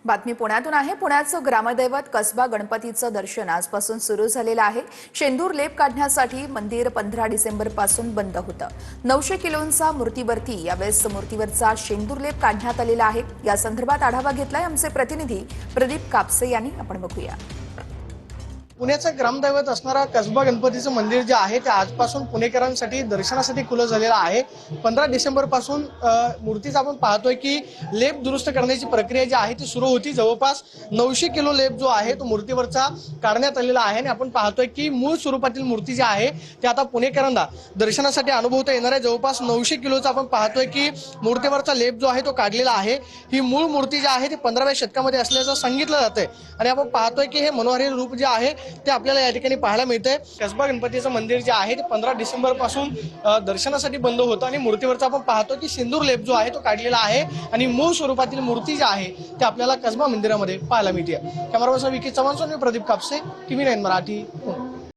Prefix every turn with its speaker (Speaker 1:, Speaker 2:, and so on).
Speaker 1: बातमी पुण्यातून आहे। पुण्याचं ग्रामदैवत कसबा गणपतीचं दर्शन आजपासून सुरू झालेलं आहे। शेंदूर लेप काढण्यासाठी मंदिर 15 डिसेंबर पासून बंद होतं। 900 किलोंचा मूर्तीवरती यावेळेस मूर्तीवरचा शेंदूर लेप काढण्यात आलेला आहे। या संदर्भात आढावा घेतलाय आमचे प्रतिनिधी प्रदीप कापसे यांनी। आपण बघूया।
Speaker 2: पुण्याचं ग्रामदैवत असणारा कसबा गणपतीचं मंदिर जे आहे ते आजपासून पुणेकरांसाठी दर्शनासाठी खुलं झालेलं आहे। 15 डिसेंबर पासून मूर्तीचा आपण पाहतोय की लेप दुरुस्त करण्याची प्रक्रिया जी आहे ती सुरू होती। जवळपास 900 किलो लेप जो आहे तो मूर्तीवरचा काढण्यात आलेला आहे आणि आपण पाहतोय की मूळ स्वरूपातील मूर्ती जी आहे ती आता पुणेकरांना दर्शनासाठी अनुभवता येणार आहे। जवळपास 900 किलोचा आपण पाहतोय की मूर्तीवरचा लेप जो आहे तो काढलेला आहे। ही मूळ मूर्ती जी आहे ती 15व्या शतकामध्ये असल्याचं सांगितलं जातंय आणि आपण पाहतोय की हे मनोहारी रूप जे आहे ते आपल्याला या ठिकाणी पाहायला मिळतंय। कसबा गणपतीचं मंदिर जे आहे ते 15 डिसेंबर पासून दर्शनासाठी बंद होतं आणि मूर्तीवरचा आपण पाहतो की सिंदूर लेप जो आहे तो काढलेला आहे आणि मूळ स्वरूपातील मूर्ती जी आहे ते आपल्याला कसबा मंदिरामध्ये पाहायला मिळते। Camera person Vicky Chavan, Pradeep Kapse, TV9 Marathi.